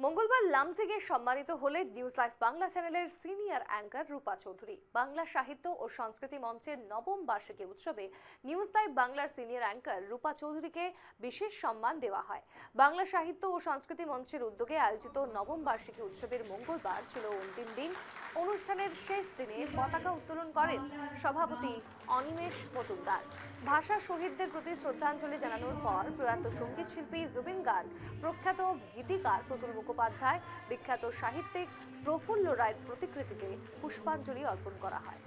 মঙ্গলবার লামডিংয়ে সম্মানিত হলেন নিউজ লাইভ বাংলা চ্যানেলের সিনিয়র অ্যাঙ্কার রূপা চৌধুরী। বাংলা সাহিত্য ও সংস্কৃতি মঞ্চের নবম বার্ষিকী উৎসবে নিউজ লাইভ বাংলার সিনিয়র অ্যাঙ্কার রূপা চৌধুরীকে বিশেষ সম্মান দেওয়া হয়। বাংলা সাহিত্য ও সংস্কৃতি মঞ্চের উদ্যোগে আয়োজিত নবম বার্ষিকী উৎসবের মঙ্গলবার ছিল অন্তিম দিন। অনুষ্ঠানের শেষ দিনে পতাকা উত্তোলন করেন সভাপতি অনিমেষ মজুমদার। ভাষা শহীদদের প্রতি শ্রদ্ধাঞ্জলি জানানোর পর প্রয়াত সঙ্গীত শিল্পী জুবিন গার্গ, প্রখ্যাত গীতিকার প্রতুল মুখোপাধ্যায়, বিখ্যাত সাহিত্যিক প্রফুল্ল রায়ের প্রতিকৃতিতে পুষ্পাঞ্জলি অর্পণ করা হয়।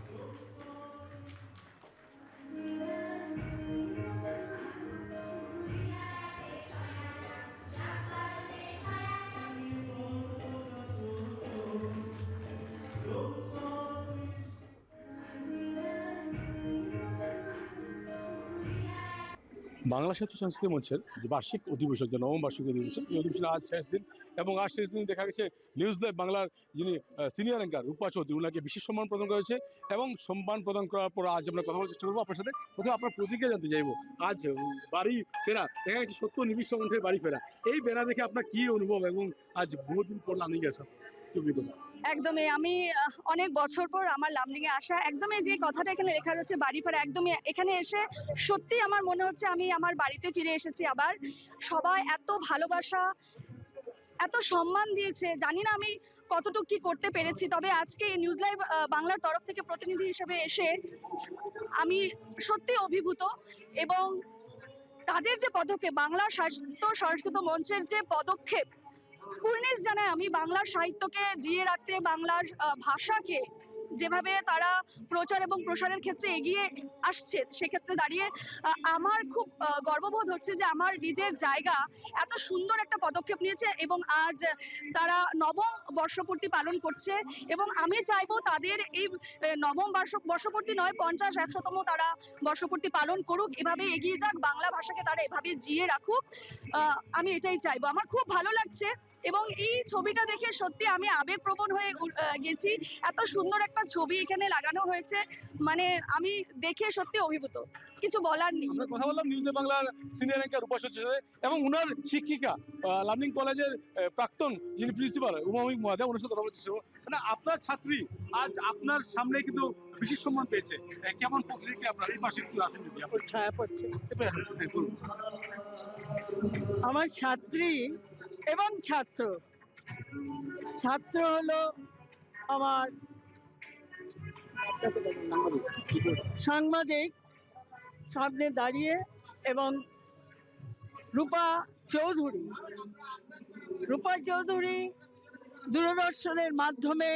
বাংলা সাহিত্য সংস্কৃতি মঞ্চের যে বার্ষিক অধিবেশন, যে নবম বার্ষিক অধিবেশন, এই অধিবেশনে আজ শেষ দিন এবং আজ শেষ দিন দেখা গেছে নিউজ লাইভ বাংলার যিনি সিনিয়র অ্যাঙ্কার রূপা চৌধুরী, ওনাকে বিশেষ সম্মান প্রদান করেছে এবং সম্মান প্রদান করার পর আজ আমরা কথা বলার চেষ্টা করবো আপনার সাথে। প্রথমে আপনার প্রতিক্রিয়া জানতে চাইবো, আজ বাড়ি ফেরা, দেখা গেছে সত্য নিবিষ্ট কণ্ঠে বাড়ি ফেরা, এই বেড়া দেখে আপনার কি অনুভব এবং আজ বহুদিন পর লামডিং এর অভিজ্ঞতা? একদমই আমি অনেক বছর পর আমার লামডিং এ আসা, একদমই যে কথাটা এখানে লেখা রয়েছে বাড়ি ফেরা, একদমই এখানে এসে সত্যি আমার মনে হচ্ছে আমি আমার বাড়িতে ফিরে এসেছি। আবার সবাই এত ভালোবাসা, এত সম্মান দিয়েছে, জানি না আমি কতটুকু কি করতে পেরেছি, তবে আজকে নিউজ লাইভ বাংলার তরফ থেকে প্রতিনিধি হিসেবে এসে আমি সত্যি অভিভূত। এবং তাদের যে পদক্ষেপ, বাংলা সাহিত্য সংস্কৃত মঞ্চের যে পদক্ষেপ, কুর্নিশ জানায় আমি বাংলার সাহিত্যকে জিয়ে রাখতে, বাংলার ভাষাকে যেভাবে তারা প্রচার এবং প্রসারের ক্ষেত্রে এগিয়ে আসছে, সেক্ষেত্রে দাঁড়িয়ে আমার খুব গর্ববোধ হচ্ছে যে আমার নিজের জায়গা এত সুন্দর একটা পদক্ষেপ নিয়েছে এবং আজ তারা নবম বর্ষপূর্তি পালন করছে। এবং আমি চাইবো তাদের এই নবম বর্ষপূর্তি নয়, 50-100তম তারা বর্ষপূর্তি পালন করুক, এভাবে এগিয়ে যাক, বাংলা ভাষাকে তারা এভাবে জিয়ে রাখুক। আমি এটাই চাইবো। আমার খুব ভালো লাগছে এবং এই ছবিটা দেখে সত্যি আমি আবেগপ্রবণ হয়ে গেছি। এত সুন্দর একটা ছবি এখানে লাগানো হয়েছে, মানে আমি দেখে সত্যি অভিভূত, কিছু বলার নেই। আমরা কথা বললাম নিউজ বাংলার সিনিয়র অ্যাঙ্কার রূপা চৌধুরীর সাথে এবং উনার শিক্ষিকা লার্নিং কলেজের প্রাক্তন যিনি প্রিন্সিপাল উমামিক মহাদেব, ওনার সাথে কথা বলতে চাইবো। মানে আপনার ছাত্রী আজ আপনার সামনে কিন্তু বিশেষ সম্মান পেয়েছে, কেমন প্রতিক্রিয়া আপনার? এই পাশে একটু আসেন যদি আপনার ছায়া পড়ছে। আমার ছাত্রী এবং ছাত্র হলো আমার সাংবাদিক সামনে দাঁড়িয়ে, এবং রূপা চৌধুরী দূরদর্শনের মাধ্যমে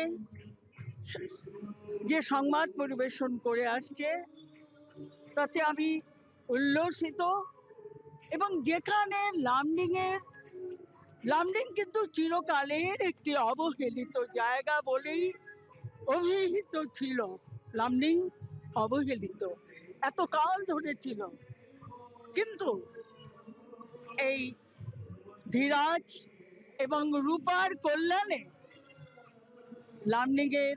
যে সংবাদ পরিবেশন করে আসছে তাতে আমি উল্লসিত। এবং যেখানে লামডিং কিন্তু চিরকালের একটি অবহেলিত জায়গা বলেই অভিহিত ছিল। লামডিং অবহেলিত এত কাল ধরে ছিল, কিন্তু এই ধীরাজ এবং রূপার কল্যাণে লামডিং এর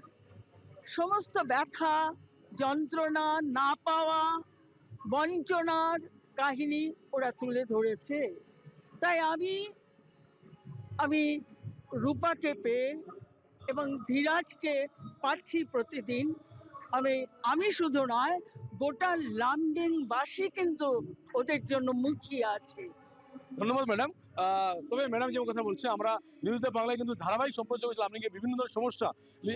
সমস্ত ব্যথা, যন্ত্রণা, না পাওয়া, বঞ্চনার কাহিনী ওরা তুলে ধরেছে। তাই আমি রূপাকে পেয়ে এবং ধীরাজকে পাচ্ছি প্রতিদিন, আমি শুধু নয়, গোটা লামডিংবাসী কিন্তু ওদের জন্য মুখিয়ে আছে। ধন্যবাদ ম্যাডাম। তবে ম্যাডাম যে কথা বলছে, আমরা নিউজ লাইভ বাংলায় কিন্তু ধারাবাহিক সম্প্রচার করছি লামডিংয়ের বিভিন্ন ধরনের সমস্যা,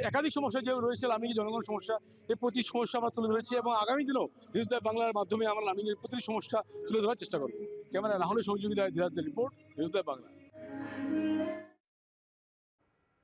একাধিক সমস্যা যে রয়েছে লামডিংয়ের জনগণ সমস্যা, এই প্রতি সমস্যা আমরা তুলে ধরেছি এবং আগামী দিনেও নিউজ লাইভ বাংলার মাধ্যমে আমরা লামডিংয়ের প্রতিটি সমস্যা তুলে ধরার চেষ্টা করবো। ক্যামেরা রাহুলের সহযোগিতায় ধীরাজদের রিপোর্ট, নিউজ লাইভ বাংলা।